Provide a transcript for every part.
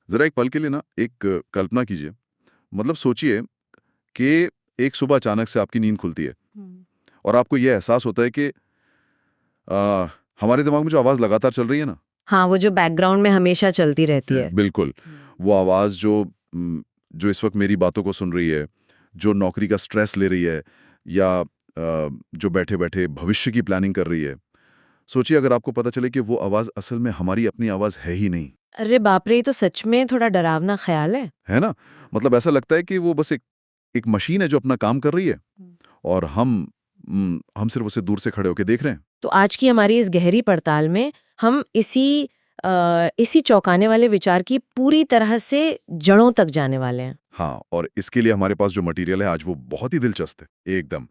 जरा एक पल के लिए ना एक कल्पना कीजिए। मतलब सोचिए कि एक सुबह अचानक से आपकी नींद खुलती है और आपको ये एहसास होता है कि आ, हमारे दिमाग में जो आवाज़ लगातार चल रही है ना। हाँ, वो जो बैकग्राउंड में हमेशा चलती रहती है। बिल्कुल। वो आवाज़ जो इस वक्त मेरी बातों को सुन रही है, जो नौकरी का स्ट्रेस ले रही है, या जो बैठे बैठे भविष्य की प्लानिंग कर रही है। सोचिए अगर आपको पता चले कि वो आवाज़ असल में हमारी अपनी आवाज़ है ही नहीं। अरे बाप रे, ये तो सच में थोड़ा डरावना ख्याल है ना? मतलब ऐसा लगता है कि वो बस एक मशीन है जो अपना काम कर रही है है। और हम सिर्फ उसे दूर से खड़े होकर देख रहे हैं। तो आज की हमारी इस गहरी पड़ताल में हम इसी चौंकाने वाले विचार की पूरी तरह से जड़ों तक जाने वाले हैं। हाँ, और इसके लिए हमारे पास जो मटेरियल है आज वो बहुत ही दिलचस्प है, एकदम।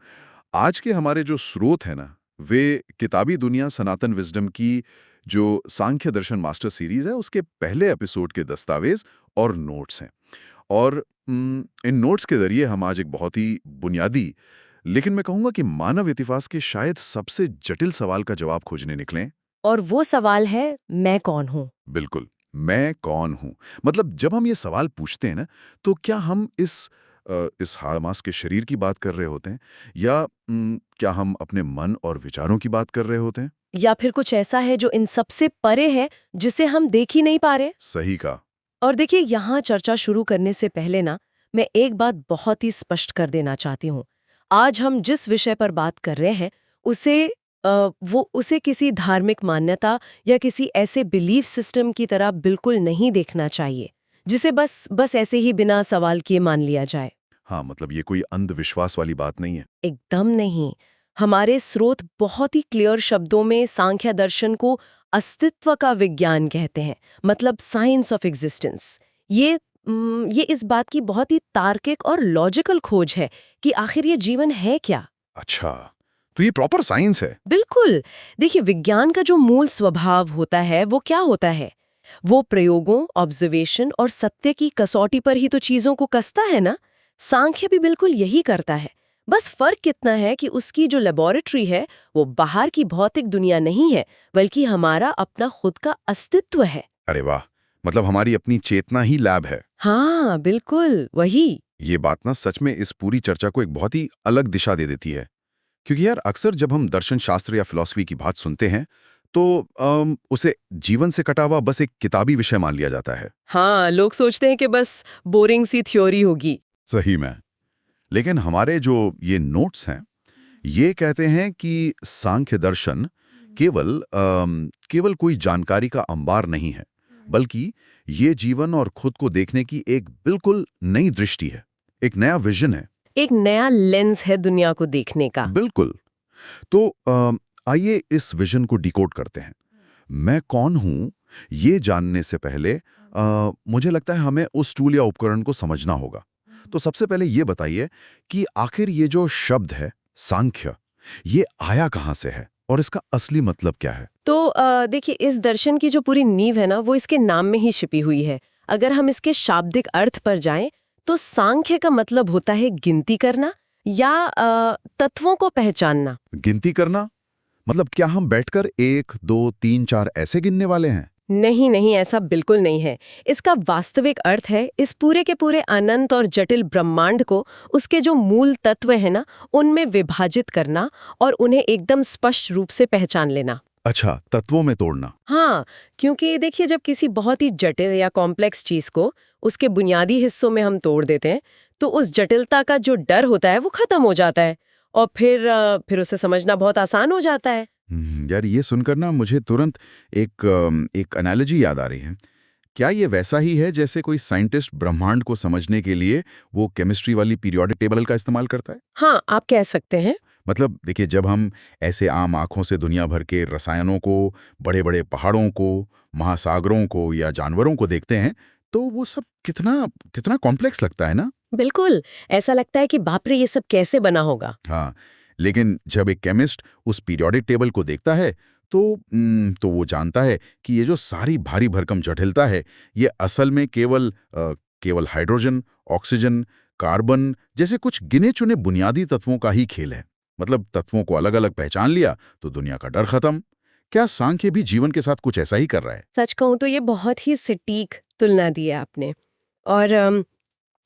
आज के हमारे जो स्रोत हैं ना, वे किताबी दुनिया सनातन विज़डम की जो सांख्य दर्शन मास्टर सीरीज़ है, उसके पहले एपिसोड के दस्तावेज़ और नोट्स हैं। और इन नोट्स के ज़रिए हम आज एक बहुत ही बुनियादी, लेकिन मैं कहूँगा कि मानव इतिहास के शायद सबसे जटिल सवाल का जवाब खोजने निकले हैं। और वो सवाल है, मैं कौन हूँ? बिल्कुल, मैं कौन हूँ? मतलब जब हम ये सवाल पूछते हैं ना, तो क्या हम इस हाड़-मास के शरीर की बात कर रहे होते हैं, या क्या हम अपने मन और विचारों की बात कर रहे होते हैं? या फिर कुछ ऐसा है जो इन सबसे परे है, जिसे हम देख ही नहीं पा रहे? सही कहा। और देखिए, यहाँ चर्चा शुरू करने से पहले ना, मैं एक बात बहुत ही स्पष्ट कर देना चाहती हूँ। आज हम जिस विषय पर बात कर रहे हैं, उसे किसी धार्मिक मान्यता या किसी ऐसे बिलीफ सिस्टम की तरह बिल्कुल नहीं देखना चाहिए, जिसे बस ऐसे ही बिना सवाल किए मान लिया जाए। हाँ, मतलब ये कोई अंधविश्वास वाली बात नहीं है। एकदम नहीं। हमारे स्रोत बहुत ही क्लियर शब्दों में सांख्य दर्शन को अस्तित्व का विज्ञान कहते हैं, मतलब साइंस ऑफ एग्जिस्टेंस। ये इस बात की बहुत ही तार्किक और लॉजिकल खोज है कि आखिर ये जीवन है क्या। अच्छा, तो ये प्रॉपर साइंस है। बिल्कुल। देखिए, विज्ञान का जो मूल स्वभाव होता है वो क्या होता है? वो प्रयोगों, ऑब्जर्वेशन और सत्य की कसौटी पर ही तो चीजों को कसता है ना। सांख्य भी बिल्कुल यही करता है। बस फर्क कितना है कि उसकी जो लेबोरेटरी है वो बाहर की भौतिक दुनिया नहीं है, बल्कि हमारा अपना खुद का अस्तित्व है। अरे वाह! मतलब हमारी अपनी चेतना ही लैब है। हाँ, बिल्कुल वही। ये बात ना सच में इस पूरी चर्चा को एक बहुत ही अलग दिशा दे देती है। क्योंकि यार अक्सर जब हम दर्शन शास्त्र या फिलॉसफी की बात सुनते हैं, तो उसे जीवन से कटा हुआ बस एक किताबी विषय मान लिया जाता है। हाँ, लोग सोचते हैं कि बस बोरिंग सी थ्योरी होगी। सही में। लेकिन हमारे जो ये नोट्स हैं, ये कहते हैं कि सांख्य दर्शन केवल कोई जानकारी का अंबार नहीं है, बल्कि ये जीवन और खुद को देखने की एक बिल्कुल नई दृष्टि है, एक नया विजन है। एक नया लेंस है दुनिया को देखने का। बिल्कुल। तो आइए इस विजन को डिकोड करते हैं। मैं कौन हूं, ये जानने से पहले मुझे लगता है हमें उस टूल या उपकरण को समझना होगा। तो सबसे पहले ये बताइए कि आखिर ये जो शब्द है सांख्य, ये आया कहाँ से है और इसका असली मतलब क्या है? तो देखिए, इस दर्शन की जो पूरी नींव है ना, वो इसके नाम में ही छिपी हुई है। अगर हम इसके शाब्दिक अर्थ पर जाएं, तो सांख्य का मतलब होता है गिनती करना या तत्वों को पहचानना। गिनती करना? मतलब क्या हम बैठकर 1, 2, 3, 4 ऐसे गिनने वाले हैं? नहीं नहीं, ऐसा बिल्कुल नहीं है। इसका वास्तविक अर्थ है इस पूरे के पूरे अनंत और जटिल ब्रह्मांड को उसके जो मूल तत्व है ना, उनमें विभाजित करना और उन्हें एकदम स्पष्ट रूप से पहचान लेना। अच्छा, तत्वों में तोड़ना। हाँ, क्योंकि देखिए, जब किसी बहुत ही जटिल या कॉम्प्लेक्स चीज को उसके बुनियादी हिस्सों में हम तोड़ देते हैं, तो उस जटिलता का जो डर होता है वो खत्म हो जाता है और फिर उसे समझना बहुत आसान हो जाता है। यार ये सुनकर ना मुझे तुरंत एक एनालॉजी याद आ रही है। क्या ये वैसा ही है जैसे कोई साइंटिस्ट ब्रह्मांड को समझने के लिए वो केमिस्ट्री वाली पीरियोडिक टेबल का इस्तेमाल करता है? हाँ, आप कह सकते हैं। मतलब देखिए, जब हम ऐसे आम आँखों से दुनिया भर के रसायनों को, बड़े-बड़े पहाड़ों को, महासागरों को या जानवरों को देखते हैं, तो वो सब कितना कितना कॉम्प्लेक्स लगता है ना? बिल्कुल, ऐसा लगता है कि बाप रे, ये सब कैसे बना होगा। हाँ, लेकिन जब एक केमिस्ट उस पीरियोडिक टेबल को देखता है, तो वो जानता है कि ये जो सारी भारी भरकम जटिलता है, ये असल में केवल हाइड्रोजन, ऑक्सीजन, कार्बन जैसे कुछ गिने-चुने बुनियादी तत्वों का ही खेल है। मतलब तत्वों को अलग-अलग पहचान लिया, तो दुनिया का डर खत्म। क्या सांख्य भी जीवन के साथ कुछ ऐसा ही कर रहा है? सच कहूं तो ये बहुत ही सटीक, तुलना दी है आपने। और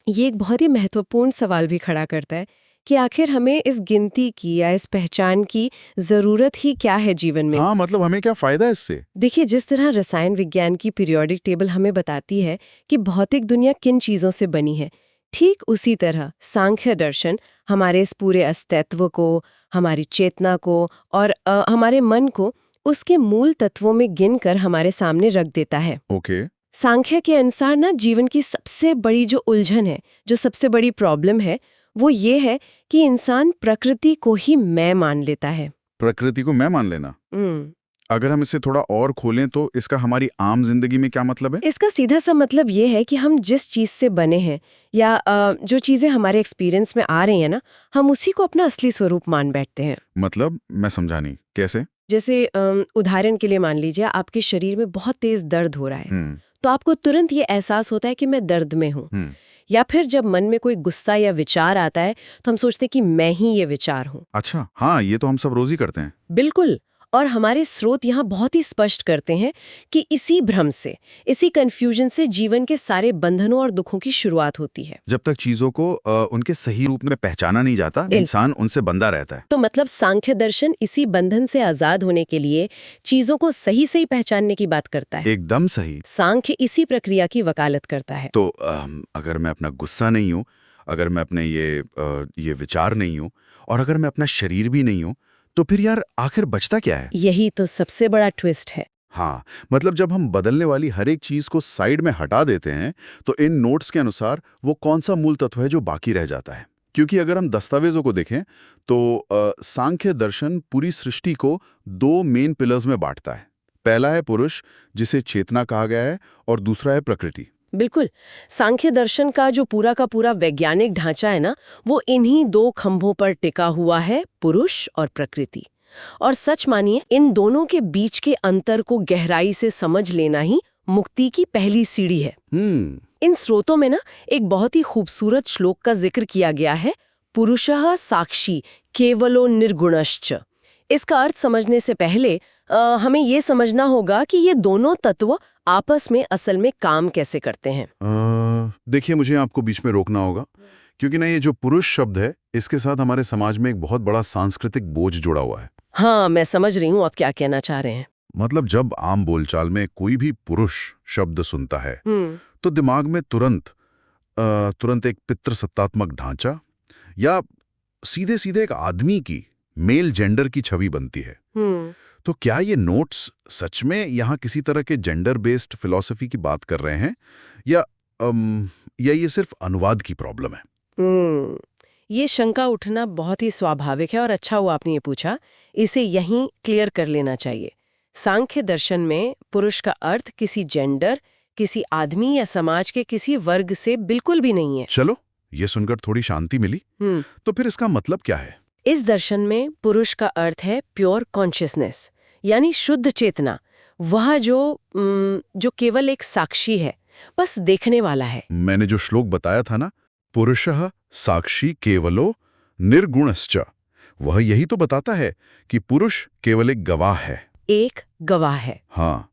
ये एक बहुत ही महत्वपूर्ण सवाल भी खड़ा करता है कि आखिर हमें इस गिनती की या इस पहचान की ज़रूरत ही क्या है जीवन में। हाँ, मतलब हमें क्या फायदा है इससे? देखिए, जिस तरह रसायन विज्ञान की पीरियोडिक टेबल हमें बताती है कि भौतिक दुनिया किन चीज़ों से बनी है, ठीक उसी तरह सांख्य दर्शन हमारे इस पूरे अस्तित्व को, हमारी चेतना को और हमारे मन को उसके मूल तत्वों में गिनकर हमारे सामने रख देता है। ओके। सांख्य के अनुसार ना जीवन की सबसे बड़ी जो उलझन है, जो सबसे बड़ी प्रॉब्लम है, वो ये है कि इंसान प्रकृति को ही मैं मान लेता है। प्रकृति को मैं मान लेना। अगर हम इसे थोड़ा और खोलें तो इसका हमारी आम जिंदगी में क्या मतलब है? इसका सीधा सा मतलब ये है कि हम जिस चीज से बने हैं या जो चीजें हमारे एक्सपीरियंस में आ रही हैं ना, हम उसी को अपना असली स्वरूप मान बैठते हैं। मतलब मैं समझा नहीं, कैसे? जैसे उदाहरण के लिए मान लीजिए आपके शरीर में बहुत तेज दर्द हो रहा है, तो आपको तुरंत ये एहसास होता है कि मैं दर्द में हूँ। या फिर जब मन में कोई गुस्सा या विचार आता है तो हम सोचते हैं कि मैं ही ये विचार हूँ। अच्छा, हाँ, ये तो हम सब रोज ही करते हैं। बिल्कुल। और हमारे स्रोत यहाँ बहुत ही स्पष्ट करते हैं कि इसी भ्रम से, इसी कंफ्यूजन से जीवन के सारे बंधनों और दुखों की शुरुआत होती है। जब तक चीजों को उनके सही रूप में पहचाना नहीं जाता, इंसान उनसे बंधा रहता है। तो मतलब सांख्य दर्शन इसी बंधन से आजाद होने के लिए चीजों को सही सही पहचानने की बात करता है। एकदम सही। सांख्य इसी प्रक्रिया की वकालत करता है। तो अगर मैं अपना गुस्सा नहीं हूँ, अगर मैं अपने ये विचार नहीं हूँ, और अगर मैं अपना शरीर भी नहीं हूँ, तो फिर यार आखिर बचता क्या है? यही तो सबसे बड़ा ट्विस्ट है। हाँ, मतलब जब हम बदलने वाली हर एक चीज को साइड में हटा देते हैं, तो इन नोट्स के अनुसार वो कौन सा मूल तत्व है जो बाकी रह जाता है? क्योंकि अगर हम दस्तावेजों को देखें तो सांख्य दर्शन पूरी सृष्टि को 2 मेन पिलर्स में बांटता है। पहला है पुरुष, जिसे चेतना कहा गया है, और दूसरा है प्रकृति। बिल्कुल। सांख्य दर्शन का जो पूरा का पूरा वैज्ञानिक ढांचा है ना, वो इन्हीं 2 खंभों पर टिका हुआ है, पुरुष और प्रकृति। और सच मानिए, इन दोनों के बीच के अंतर को गहराई से समझ लेना ही मुक्ति की पहली सीढ़ी है। इन स्रोतों में ना एक बहुत ही खूबसूरत श्लोक का जिक्र किया गया है, पुरुषः साक्षी केवलो निर्गुणश्च। इसका अर्थ समझने से पहले हमें ये समझना होगा कि ये दोनों तत्व आपस में असल में काम कैसे करते हैं। देखिए, मुझे आपको बीच में रोकना होगा, क्योंकि ना ये जो पुरुष शब्द है, इसके साथ हमारे समाज में एक बहुत बड़ा सांस्कृतिक बोझ जुड़ा हुआ है। हाँ, मैं समझ रही हूँ आप क्या कहना चाह रहे हैं। मतलब जब आम बोलचाल में कोई भी पुरुष शब्द सुनता है, तो दिमाग में तुरंत एक पितृसत्तात्मक ढांचा या सीधे सीधे एक आदमी की, मेल जेंडर की छवि बनती है। तो क्या ये नोट्स सच में यहाँ किसी तरह के जेंडर बेस्ड फिलॉसफी की बात कर रहे हैं, या ये सिर्फ अनुवाद की प्रॉब्लम है? ये शंका उठना बहुत ही स्वाभाविक है और अच्छा हुआ आपने ये पूछा। इसे यहीं क्लियर कर लेना चाहिए। सांख्य दर्शन में पुरुष का अर्थ किसी जेंडर, किसी आदमी या समाज के किसी वर्ग से बिल्कुल भी नहीं है। चलो, ये सुनकर थोड़ी शांति मिली। तो फिर इसका मतलब क्या है? इस दर्शन में पुरुष का अर्थ है प्योर कॉन्शियसनेस, यानी शुद्ध चेतना। वह जो केवल एक साक्षी है, बस देखने वाला है। मैंने जो श्लोक बताया था ना, पुरुषः साक्षी केवलो निर्गुणश्च, वह यही तो बताता है कि पुरुष केवल एक गवाह है। एक गवाह है। हाँ,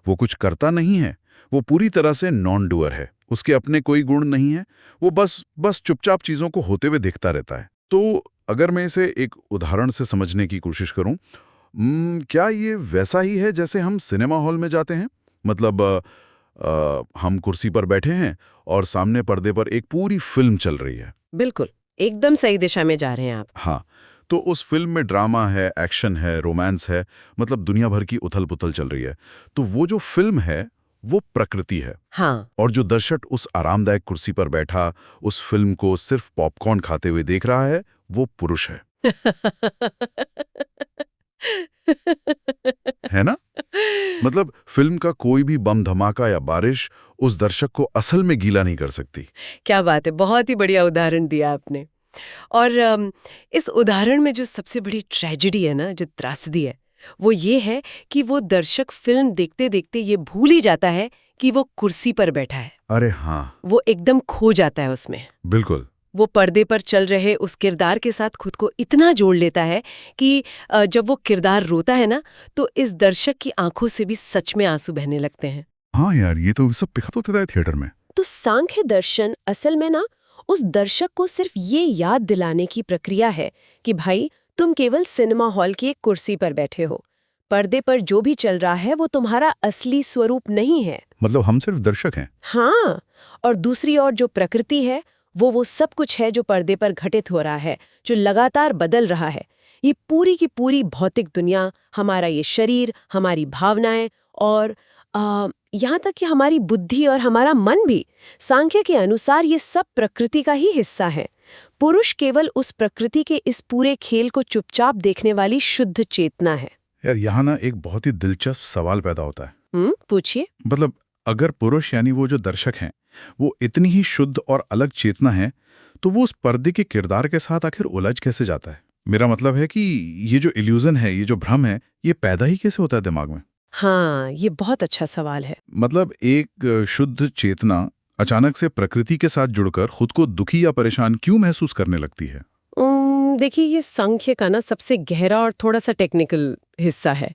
वो कुछ करता नहीं है, वो पूरी तरह से नॉन डूअर है। उसके अपने कोई गुण नहीं है, वो बस चुपचाप चीजों को होते हुए देखता रहता है। तो अगर मैं इसे एक उदाहरण से समझने की कोशिश करूं, क्या ये वैसा ही है जैसे हम सिनेमा हॉल में जाते हैं? मतलब हम कुर्सी पर बैठे हैं और सामने पर्दे पर एक पूरी फिल्म चल रही है। बिल्कुल, एकदम सही दिशा में जा रहे हैं आप। हाँ, तो उस फिल्म में ड्रामा है, एक्शन है, रोमांस है, मतलब दुनिया भर की उथल-पुथल चल रही है। तो वो जो फिल्म है, वो प्रकृति है। हाँ। और जो दर्शक उस आरामदायक कुर्सी पर बैठा उस फिल्म को सिर्फ पॉपकॉर्न खाते हुए देख रहा है, वो पुरुष है। है ना? मतलब फिल्म का कोई भी बम धमाका या बारिश उस दर्शक को असल में गीला नहीं कर सकती। क्या बात है, बहुत ही बढ़िया उदाहरण दिया आपने। और इस उदाहरण में जो सबसे बड़ी ट्रेजेडी है ना, जो त्रासदी है, वो ये है कि वो दर्शक फिल्म देखते देखते ये भूल ही जाता है कि वो कुर्सी पर बैठा है। अरे हाँ, वो एकदम खो जाता है उसमें। बिल्कुल। वो पर्दे पर चल रहे उस किरदार के साथ खुद को इतना जोड़ लेता है कि जब वो किरदार रोता है ना, तो इस दर्शक की आंखों से भी सच में आंसू बहने लगते हैं। हाँ यार, ये तो सब पिखा होता है थिएटर में। तो सांख्य दर्शन असल में ना उस दर्शक को सिर्फ ये याद दिलाने की प्रक्रिया है कि भाई तुम केवल सिनेमा हॉल की एक कुर्सी पर बैठे हो। पर्दे पर जो भी चल रहा है वो तुम्हारा असली स्वरूप नहीं है। मतलब हम सिर्फ दर्शक हैं। हाँ, और दूसरी ओर जो प्रकृति है वो सब कुछ है जो पर्दे पर घटित हो रहा है, जो लगातार बदल रहा है। ये पूरी की पूरी भौतिक दुनिया, हमारा ये शरीर, हमारी भावनाएं और यहाँ तक कि हमारी बुद्धि और हमारा मन भी, सांख्य के अनुसार ये सब प्रकृति का ही हिस्सा है। पुरुष केवल उस प्रकृति के इस पूरे खेल को चुपचाप देखने वाली शुद्ध चेतना है। यार यहाँ ना एक बहुत ही दिलचस्प सवाल पैदा होता है। पूछिए। मतलब अगर पुरुष यानी वो जो दर्शक हैं वो इतनी ही शुद्ध और अलग चेतना है, तो वो उस पर्दे के किरदार के साथ आखिर उलझ कैसे जाता है? मेरा मतलब है कि ये जो इल्यूजन है, ये जो भ्रम है, ये पैदा ही कैसे होता है दिमाग में? हाँ, ये बहुत अच्छा सवाल है। मतलब एक शुद्ध चेतना अचानक से प्रकृति के साथ जुड़कर खुद को दुखी या परेशान क्यों महसूस करने लगती है? देखिए, ये सांख्य का ना सबसे गहरा और थोड़ा सा टेक्निकल हिस्सा है।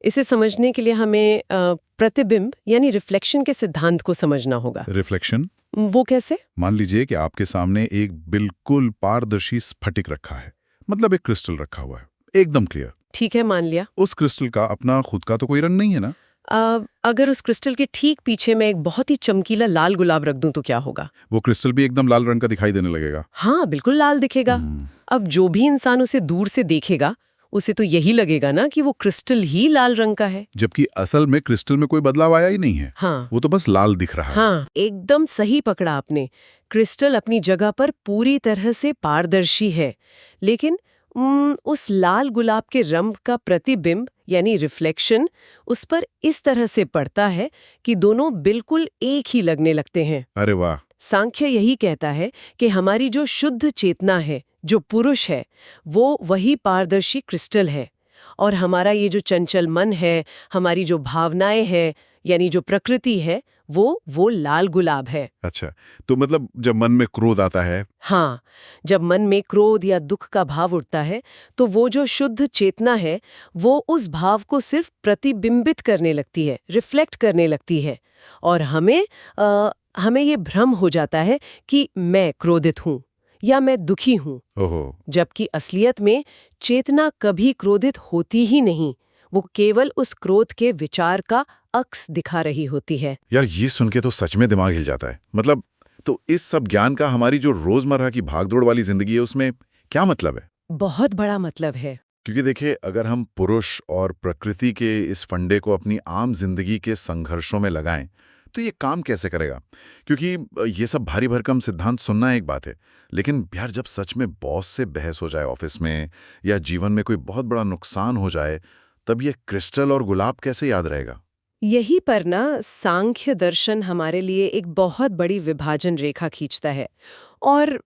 इसे समझने के लिए हमें प्रतिबिंब यानी रिफ्लेक्शन के सिद्धांत को समझना होगा। रिफ्लेक्शन? वो कैसे? मान लीजिए कि आपके सामने एक बिल्कुल पारदर्शी स्फटिक रखा है, मतलब एक क्रिस्टल रखा हुआ है, एकदम क्लियर। ठीक है, मान लिया। उस क्रिस्टल का अपना खुद का तो कोई रंग नहीं है ना? अगर उस क्रिस्टल के ठीक पीछे मैं एक बहुत ही चमकीला लाल गुलाब रख दूं तो क्या होगा? वो क्रिस्टल भी एकदम लाल रंग का दिखाई देने लगेगा। हाँ, बिल्कुल लाल दिखेगा। अब जो भी इंसान उसे दूर से देखेगा उसे तो यही लगेगा ना कि वो क्रिस्टल ही लाल रंग का है, जबकि असल में क्रिस्टल में कोई बदलाव आया ही नहीं है। हाँ, वो तो बस लाल दिख रहा है। हाँ, एकदम सही पकड़ा आपने। क्रिस्टल अपनी जगह पर पूरी तरह से पारदर्शी है, लेकिन उस लाल गुलाब के रंग का प्रतिबिंब यानी रिफ्लेक्शन उस पर इस तरह से पड़ता है कि दोनों बिल्कुल एक ही लगने लगते हैं। अरे वाह! सांख्य यही कहता है कि हमारी जो शुद्ध चेतना है, जो पुरुष है, वो वही पारदर्शी क्रिस्टल है, और हमारा ये जो चंचल मन है, हमारी जो भावनाएं हैं, यानी जो प्रकृति है, वो लाल गुलाब है। अच्छा, तो मतलब जब मन में क्रोध आता है? हाँ, जब मन में क्रोध या दुख का भाव उठता है, तो वो जो शुद्ध चेतना है, वो उस भाव को सिर्फ प्रतिबिंबित करने लगती है, रिफ्लेक्ट करने लगती है, और हमें ये भ्रम हो जाता है कि मैं क्रोधित हूँ या मैं दुखी हूँ। ओहो! जबकि असलियत में चेतना कभी क्रोधित होती ही नहीं, वो केवल उस क्रोध के विचार का अक्स दिखा रही होती है। यार ये सुन के तो सच में दिमाग हिल जाता है। मतलब तो इस सब ज्ञान का हमारी जो रोजमर्रा की भागदौड़ वाली जिंदगी है उसमें क्या मतलब है? बहुत बड़ा मतलब है। क्योंकि देखिए, अगर हम पुरुष और प्रकृति के इस फंडे को अपनी आम जिंदगी के संघर्षों में लगाएं, तो ये काम कैसे करेगा? क्योंकि ये सब भारी भरकम सिद्धांत सुनना एक बात है, लेकिन यार जब सच में बॉस से बहस हो जाए ऑफिस में, या जीवन में कोई बहुत बड़ा नुकसान हो जाए, तब ये क्रिस्टल और गुलाब कैसे याद रहेगा? यही पर ना सांख्य दर्शन हमारे लिए एक बहुत बड़ी विभाजन रेखा खींचता है, और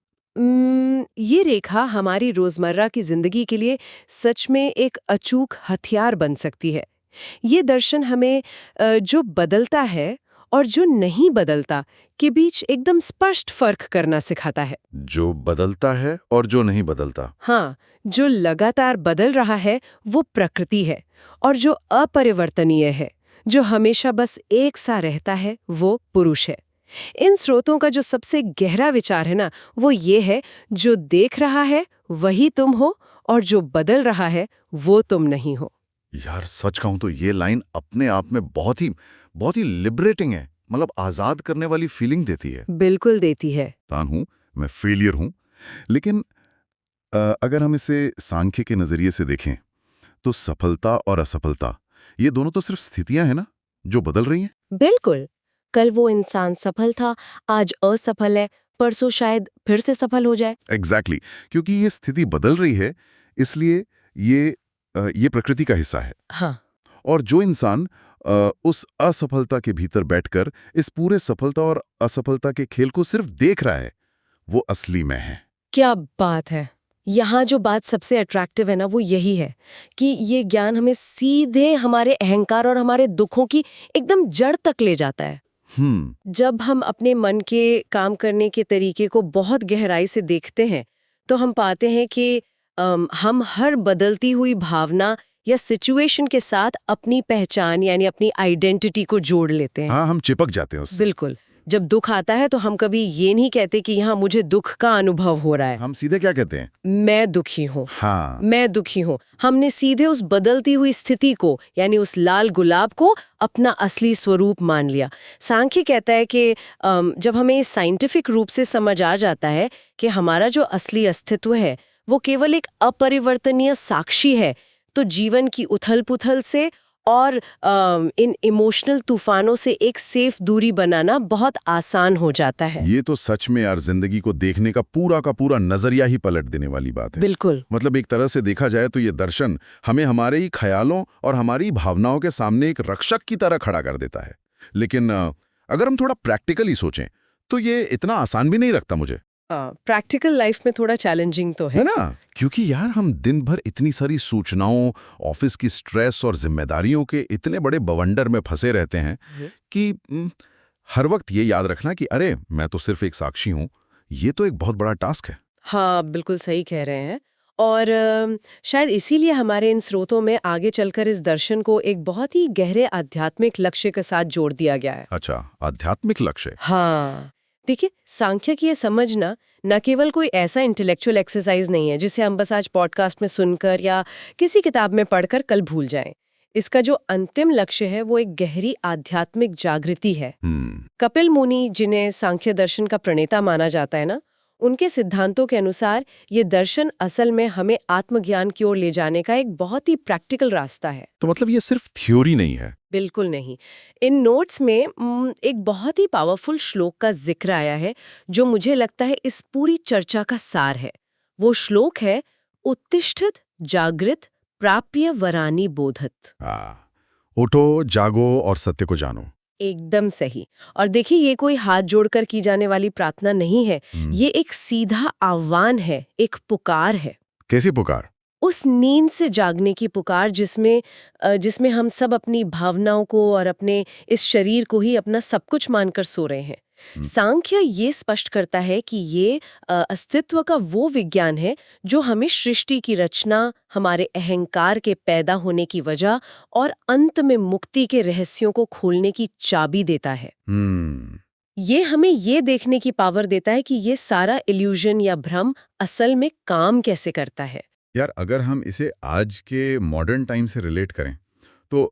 ये रेखा हमारी रोजमर्रा की जिंदगी के लिए सच में एक अचूक हथियार बन सकती है। ये दर्शन हमें जो बदलता है और जो नहीं बदलता के बीच एकदम स्पष्ट फर्क करना सिखाता है। जो बदलता है और जो नहीं बदलता। हाँ, जो लगातार बदल रहा है वो प्रकृति है, और जो अपरिवर्तनीय है, जो हमेशा बस एक सा रहता है, वो पुरुष है। इन स्रोतों का जो सबसे गहरा विचार है ना, वो ये है, जो देख रहा है वही तुम हो, और जो बदल रहा है वो तुम नहीं हो। यार सच कहूं तो ये लाइन अपने आप में बहुत ही लिबरेटिंग है। मतलब आजाद करने वाली फीलिंग देती है। बिल्कुल देती है। हूं, मैं फेलियर हूं। लेकिन अगर हम इसे सांख्य के नजरिए से देखें, तो सफलता और असफलता ये दोनों तो सिर्फ स्थितियां हैं ना, जो बदल रही हैं। बिल्कुल। कल वो इंसान सफल था, आज असफल है, परसों शायद फिर से सफल हो जाए। एग्जैक्टली क्योंकि ये स्थिति बदल रही है, इसलिए ये प्रकृति का हिस्सा है। हाँ। और जो इंसान उस असफलता के भीतर बैठकर इस पूरे सफलता और असफलता के खेल को सिर्फ देख रहा है, वो असली में है। क्या बात है। यहाँ जो बात सबसे अट्रैक्टिव है ना, वो यही है कि ये ज्ञान हमें सीधे हमारे अहंकार और हमारे दुखों की एकदम जड़ तक ले जाता है। जब हम अपने मन के काम करने के तरीके को बहुत गहराई से देखते हैं, तो हम पाते हैं कि हम हर बदलती हुई भावना या सिचुएशन के साथ अपनी पहचान यानी अपनी आइडेंटिटी को जोड़ लेते हैं। हाँ, हम चिपक जाते हैं उससे। बिल्कुल। जब दुख आता है तो हम कभी ये नहीं कहते कि यहाँ मुझे दुख का अनुभव हो रहा है। हम सीधे क्या कहते हैं? मैं दुखी हूँ। हाँ, मैं दुखी हूँ। हमने सीधे उस बदलती हुई स्थिति को यानी उस लाल गुलाब को अपना असली स्वरूप मान लिया। सांख्य कहता है कि जब हमें साइंटिफिक रूप से समझ आ जाता है कि हमारा जो असली अस्तित्व है वो केवल एक अपरिवर्तनीय साक्षी है, तो जीवन की उथल-पुथल से और इन इमोशनल तूफानों से एक सेफ दूरी बनाना बहुत आसान हो जाता है। ये तो सच में यार जिंदगी को देखने का पूरा नजरिया ही पलट देने वाली बात है। बिल्कुल। मतलब एक तरह से देखा जाए तो ये दर्शन हमें हमारे ही ख्यालों और हमारी भावनाओं के सामने एक रक्षक की तरह खड़ा कर देता है। लेकिन अगर हम थोड़ा प्रैक्टिकली सोचें तो ये इतना आसान भी नहीं लगता मुझे, प्रैक्टिकल लाइफ में थोड़ा चैलेंजिंग तो है ना? क्योंकि यार हम दिन भर इतनी सारी सूचनाओं, ऑफिस की स्ट्रेस और जिम्मेदारियों के इतने बड़े बवंडर में फंसे रहते हैं कि हर वक्त ये याद रखना कि अरे मैं तो सिर्फ एक साक्षी हूँ, ये तो एक बहुत बड़ा टास्क है। हाँ, बिल्कुल सही कह रहे हैं। और शायद इसीलिए हमारे इन स्रोतों में आगे चलकर इस दर्शन को एक बहुत ही गहरे आध्यात्मिक लक्ष्य के साथ जोड़ दिया गया है। अच्छा, आध्यात्मिक लक्ष्य। हाँ, देखिए, सांख्य की ये समझना न केवल कोई ऐसा इंटेलेक्चुअल एक्सरसाइज नहीं है जिसे हम बस आज पॉडकास्ट में सुनकर या किसी किताब में पढ़कर कल भूल जाएं। इसका जो अंतिम लक्ष्य है वो एक गहरी आध्यात्मिक जागृति है। कपिल मुनि, जिन्हें सांख्य दर्शन का प्रणेता माना जाता है ना, उनके सिद्धांतों के अनुसार ये दर्शन असल में हमें आत्मज्ञान की ओर ले जाने का एक बहुत ही प्रैक्टिकल रास्ता है। तो मतलब ये सिर्फ थ्योरी नहीं है। बिल्कुल नहीं। इन नोट्स में एक बहुत ही पावरफुल श्लोक का जिक्र आया है जो मुझे लगता है इस पूरी चर्चा का सार है। वो श्लोक है, उत्तिष्ठत जागृत प्राप्य वरानी बोधत। उठो, जागो और सत्य को जानो। एकदम सही। और देखिए, ये कोई हाथ जोड़कर की जाने वाली प्रार्थना नहीं है, ये एक सीधा आह्वान है, एक पुकार है। कैसी पुकार? उस नींद से जागने की पुकार जिसमें हम सब अपनी भावनाओं को और अपने इस शरीर को ही अपना सब कुछ मानकर सो रहे हैं। सांख्य ये स्पष्ट करता है कि ये अस्तित्व का वो विज्ञान है जो हमें सृष्टि की रचना, हमारे अहंकार के पैदा होने की वजह और अंत में मुक्ति के रहस्यों को खोलने की चाबी देता है। ये हमें ये देखने की पावर देता है कि ये सारा इल्यूजन या भ्रम असल में काम कैसे करता है। यार, अगर हम इसे आज के मॉडर्न टाइम से रिलेट करें तो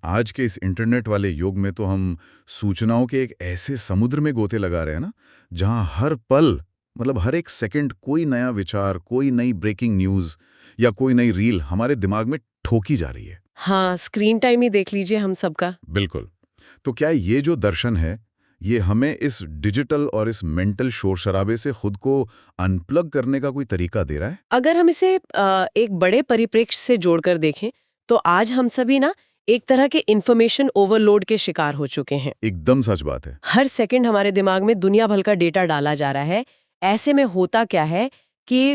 आज के इस इंटरनेट वाले युग में तो हम सूचनाओं के एक ऐसे समुद्र में गोते लगा रहे हैं ना, जहां हर पल, मतलब हर एक सेकंड कोई नया विचार, कोई नई ब्रेकिंग न्यूज़ या कोई नई रील हमारे दिमाग में ठोकी जा रही है। हाँ, स्क्रीन टाइम ही देख लीजिए हम सबका। बिल्कुल। तो क्या ये जो दर्शन है, ये हमें इस डिजिटल और इस मेंटल शोर शराबे से खुद को अनप्लग करने का कोई तरीका दे रहा है? अगर हम इसे एक बड़े परिप्रेक्ष्य से जोड़कर देखें तो आज हम सभी ना एक तरह के इंफॉर्मेशन ओवरलोड के शिकार हो चुके हैं। एकदम सच बात है। हर सेकंड हमारे दिमाग में दुनिया भर का डेटा डाला जा रहा है। ऐसे में होता क्या है कि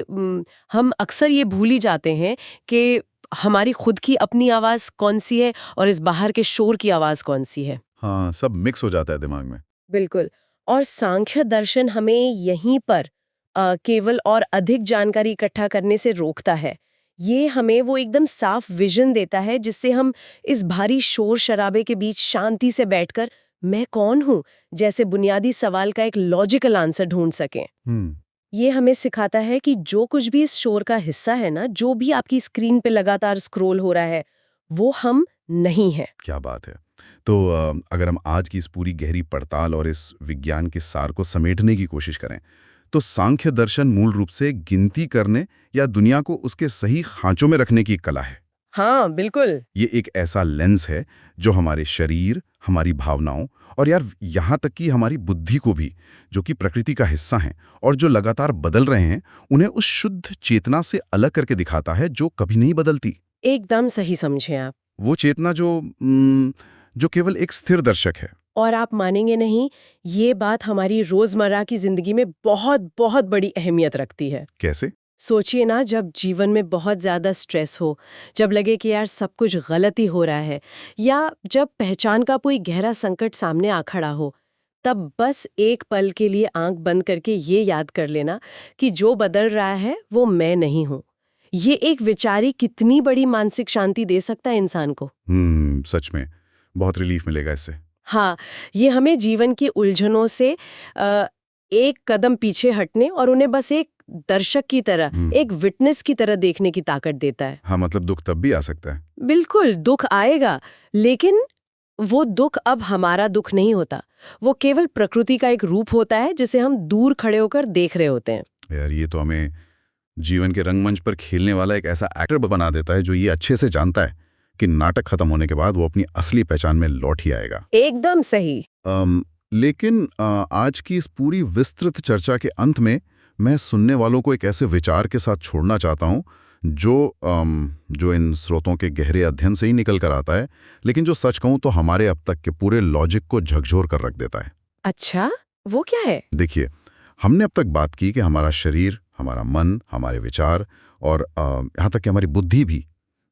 हम अक्सर ये भूल ही जाते हैं कि हमारी खुद की अपनी आवाज कौन सी है और इस बाहर के शोर की आवाज कौन सी है। हाँ, सब मिक्स हो जाता है दिमाग में। बिल्कुल। और सांख्य दर्शन हमें यहीं पर केवल और अधिक जानकारी इकट्ठा करने से रोकता है। ये हमें वो एकदम साफ विजन देता है जिससे हम इस भारी शोर शराबे के बीच शांति से बैठकर मैं कौन हूँ जैसे बुनियादी सवाल का एक लॉजिकल आंसर ढूंढ सकें। ये हमें सिखाता है कि जो कुछ भी इस शोर का हिस्सा है ना, जो भी आपकी स्क्रीन पे लगातार स्क्रॉल हो रहा है, वो हम नहीं है। क्या बात है। तो अगर हम आज की इस पूरी गहरी पड़ताल और इस विज्ञान के सार को समेटने की कोशिश करें तो सांख्य दर्शन मूल रूप से गिनती करने या दुनिया को उसके सही खांचों में रखने की कला है। हाँ, बिल्कुल। ये एक ऐसा लेंस है जो हमारे शरीर, हमारी भावनाओं और यार यहाँ तक कि हमारी बुद्धि को भी, जो कि प्रकृति का हिस्सा हैं और जो लगातार बदल रहे हैं, उन्हें उस शुद्ध चेतना से अलग करके दिखाता है जो कभी नहीं बदलती। एकदम सही समझे आप। वो चेतना जो केवल एक स्थिर दर्शक है। और आप मानेंगे नहीं, ये बात हमारी रोजमर्रा की जिंदगी में बहुत बहुत बड़ी अहमियत रखती है। कैसे? सोचिए ना, जब जीवन में बहुत ज्यादा स्ट्रेस हो, जब लगे कि यार सब कुछ गलत ही हो रहा है, या जब पहचान का कोई गहरा संकट सामने आ खड़ा हो, तब बस एक पल के लिए आंख बंद करके ये याद कर लेना कि जो बदल रहा है वो मैं नहीं हूँ। ये एक विचारी कितनी बड़ी मानसिक शांति दे सकता है इंसान को। सच में बहुत रिलीफ मिलेगा इससे। हाँ, ये हमें जीवन की उलझनों से एक कदम पीछे हटने और उन्हें बस एक दर्शक की तरह, एक विटनेस की तरह देखने की ताकत देता है। हाँ, मतलब दुख तब भी आ सकता है। बिल्कुल, दुख आएगा, लेकिन वो दुख अब हमारा दुख नहीं होता। वो केवल प्रकृति का एक रूप होता है जिसे हम दूर खड़े होकर देख रहे होते हैं। यार, ये तो हमें जीवन के रंगमंच पर खेलने वाला एक ऐसा एक्टर बना देता है जो ये अच्छे से जानता है कि नाटक खत्म होने के बाद वो अपनी असली पहचान में लौट ही आएगा। एकदम सही। लेकिन आज की इस पूरी विस्तृत चर्चा के अंत में मैं सुनने वालों को एक ऐसे विचार के साथ छोड़ना चाहता हूँ जो इन स्रोतों के गहरे अध्ययन से ही निकल कर आता है, लेकिन जो सच कहूँ तो हमारे अब तक के पूरे लॉजिक को झकझोर कर रख देता है। अच्छा, वो क्या है? देखिए, हमने अब तक बात की कि हमारा शरीर, हमारा मन, हमारे विचार और यहाँ तक कि हमारी बुद्धि भी,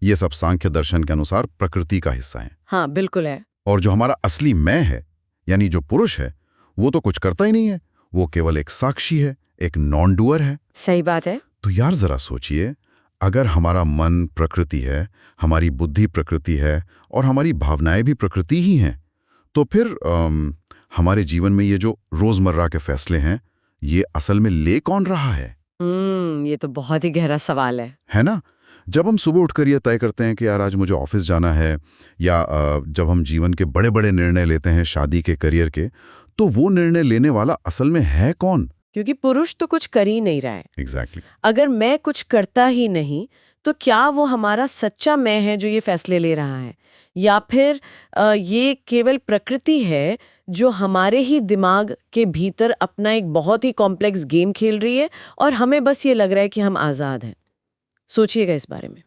ये सब सांख्य दर्शन के अनुसार प्रकृति का हिस्सा है। हाँ, बिल्कुल है। और जो हमारा असली मैं है, यानी जो पुरुष है, वो तो कुछ करता ही नहीं है, वो केवल एक साक्षी है, एक नॉन डूअर है। सही बात है। तो यार जरा सोचिए, अगर हमारा मन प्रकृति है, हमारी बुद्धि प्रकृति है और हमारी भावनाएं भी प्रकृति ही हैं, तो फिर हमारे जीवन में ये जो रोजमर्रा के फैसले हैं, ये असल में ले कौन रहा है? ये तो बहुत ही गहरा सवाल है ना? जब हम सुबह उठकर ये तय करते हैं कि यार आज मुझे ऑफिस जाना है, या जब हम जीवन के बड़े बड़े निर्णय लेते हैं, शादी के, करियर के, तो वो निर्णय लेने वाला असल में है कौन? क्योंकि पुरुष तो कुछ कर ही नहीं रहा है। एग्जैक्टली। अगर मैं कुछ करता ही नहीं, तो क्या वो हमारा सच्चा मैं है जो ये फैसले ले रहा है, या फिर ये केवल प्रकृति है जो हमारे ही दिमाग के भीतर अपना एक बहुत ही कॉम्प्लेक्स गेम खेल रही है और हमें बस ये लग रहा है कि हम आज़ाद हैं? सोचिएगा इस बारे में।